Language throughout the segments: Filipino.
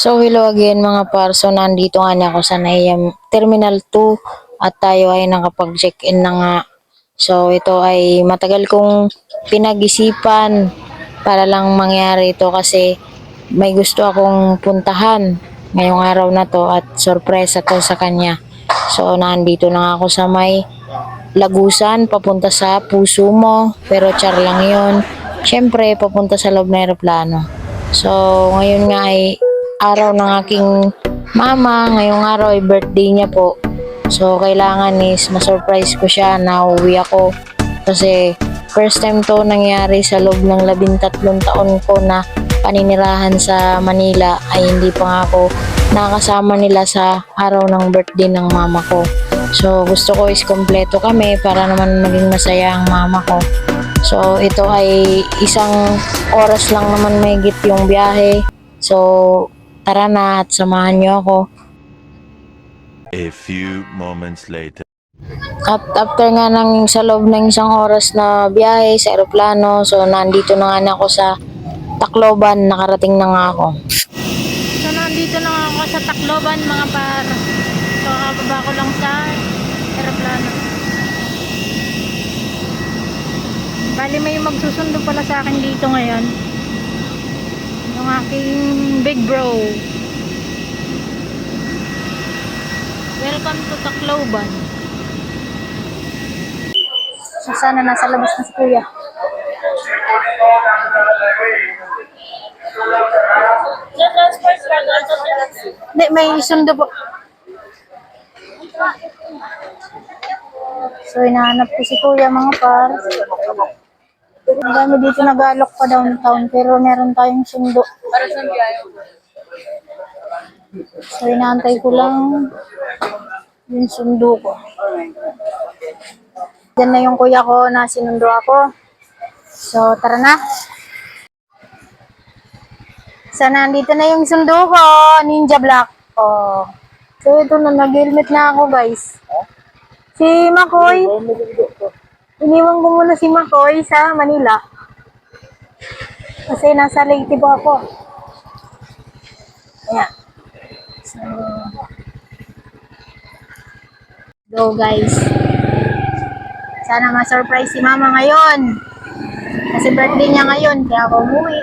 So hello again mga par. So nandito nga na ako sa Naiya Terminal 2 at tayo ay nakapag-check-in na nga. So ito ay matagal kong pinag-isipan para lang mangyari ito kasi may gusto akong puntahan ngayong araw na to at sorpresa to sa kanya. So nandito na nga ako sa may Lagusan papunta sa Puso Mo, pero char lang yun. Siyempre papunta sa loob ng eroplano. So ngayon nga ay araw ng aking mama, ngayong araw ay birthday niya po. So kailangan is ma-surprise ko siya na uwi ako kasi first time to nangyari sa loob ng 13 taon ko na paninirahan sa Manila ay hindi pa nga ako nakasama nila sa araw ng birthday ng mama ko. So gusto ko is kompleto kami para naman maging masaya ang mama ko. So ito ay isang oras lang naman mahigit yung biyahe. So tara na at samahan niyo ako. A few moments later. At after nga ng sa loob ng isang oras na biyahe sa eroplano, so nandito na nga ako sa Tacloban, nakarating na nga ako. So nandito na nga ako sa Tacloban mga par. So kababa ko lang sa eroplano. Bali may magsusundo pala sa akin dito ngayon. Yung aking big bro. Welcome to Tacloban. So sana nasa labas na si kuya. Hindi, may sundo po. So hinahanap ko si kuya mga par. Ang dami dito nag-aalok pa downtown pero meron tayong sundo. So inaantay ko lang yung sundo ko. Diyan na yung kuya ko na sinundo ako. So tara na. So nandito na yung sundo ko, Ninja Black. Oh. So ito na, nag-helmet na ako guys. Si Makoy. Iniwan ko muna si Makoy sa Manila. Kasi nasa Leyte po ako. Ayan. So, go guys. Sana ma-surprise si mama ngayon. Kasi birthday niya ngayon, kaya ako umuwi.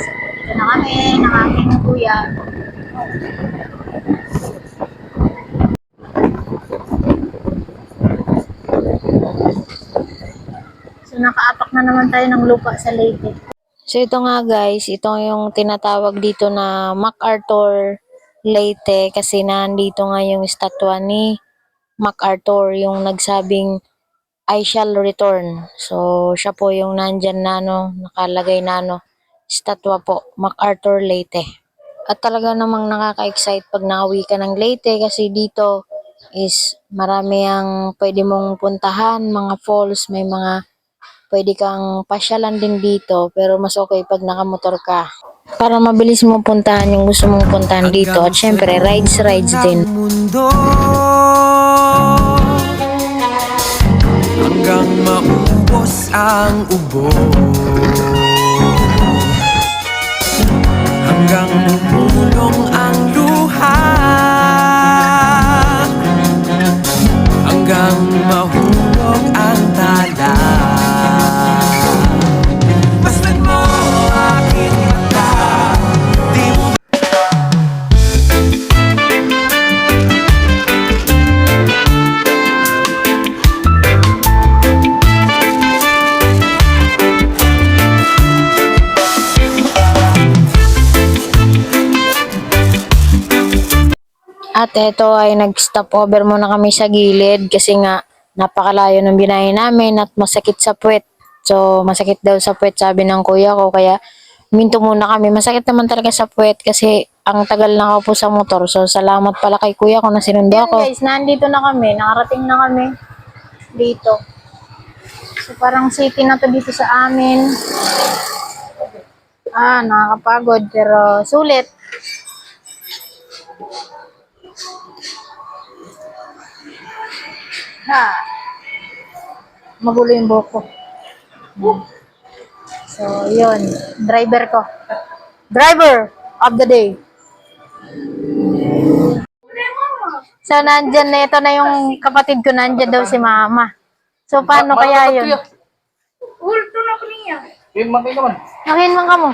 So, dito na kami, ng aking kuya. So, nakaapak na naman tayo ng lupa sa Leyte. So, ito nga guys, ito yung tinatawag dito na MacArthur Leyte kasi nandito nga yung estatwa ni MacArthur, yung nagsabing I shall return. So, siya po yung nandyan na nakalagay na estatwa po, MacArthur Leyte. At talaga namang nakaka-excite pag nauwi ka ng Leyte kasi dito is marami ang pwede mong puntahan, mga falls, may mga pwede kang pasyalan din dito pero mas okay pag nakamotor ka. Para mabilis mo puntahan yung gusto mong puntahan dito at syempre rides din. Hanggang maubos ang ubo, hanggang lumulong ang luha, hanggang mahulog ang tala. Basta't mo aking mata, di mo At eto ay nag-stop over muna kami sa gilid kasi nga napakalayo ng binahe namin at masakit sa puwet. So masakit daw sa puwet sabi ng kuya ko kaya minto muna kami. Masakit naman talaga sa puwet kasi ang tagal na ako po sa motor. So salamat pala kay kuya ko na sinundo ako. Guys, nandito na kami. Nakarating na kami dito. So parang city na to dito sa amin. Nakakapagod pero sulit. Magulo yung buhok ko. So, yun. Driver ko. Driver of the day. So, nandyan na, ito na yung kapatid ko, nandyan daw si mama. So, paano kaya yun? Makin man ka mo.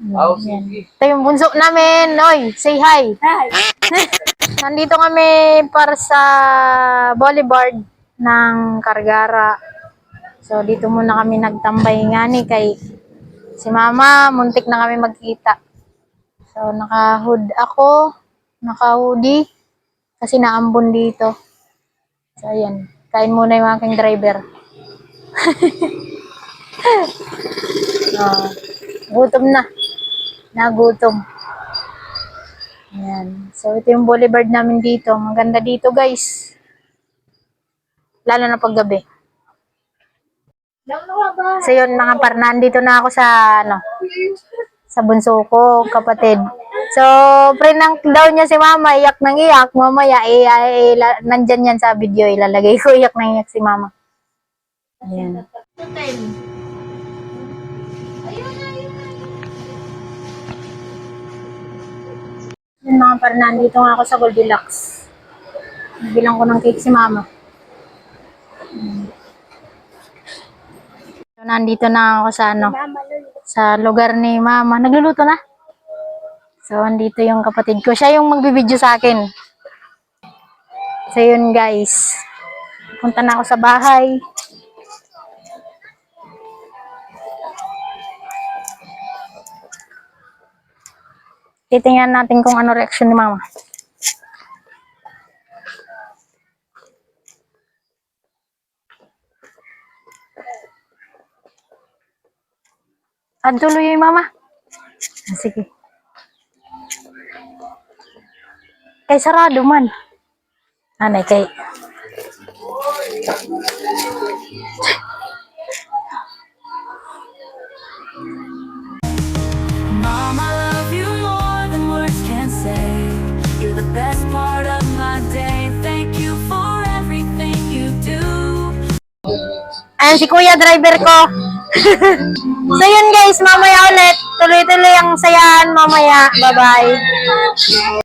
Ito yung bunso namin. Oy, say hi. Nandito kami para sa boulevard ng Cargara. So, dito muna kami nagtambay nga ni kay si mama, muntik na kami magkita. So, naka-hood ako, naka-hoodie, kasi naambon dito. So, ayan. Kain muna yung aking driver. Gutom na. Nagutom. Ayan. So, ito yung boulevard namin dito. Maganda dito, guys. Lalo na paggabi. So, yun, mga par, nandito na ako sa, sa bunso ko, kapatid. So, prank daw niya si mama, iyak nang iyak. Mamaya, nandyan yan sa video, ilalagay ko, iyak nang iyak si mama. Ayan. Yun mga par, nandito nga ako sa Goldilocks. Bilang ko ng cake si mama. So, nandito na ako sa sa lugar ni mama. Nagluluto na? So, andito yung kapatid ko. Siya yung magbibideo sa akin. So, yun guys. Punta na ako sa bahay. Titingnan natin kung ano reaction ni mama. Tuloy yung mama. Sige. Kay sarado man. Anay kay. Mom, I love you more than words can say. You're the best part of my day. Thank you for everything you do. Ayan si kuya driver ko. So yun guys, mamaya ulit. Tuloy-tuloy ang sayahan mamaya. Bye-bye.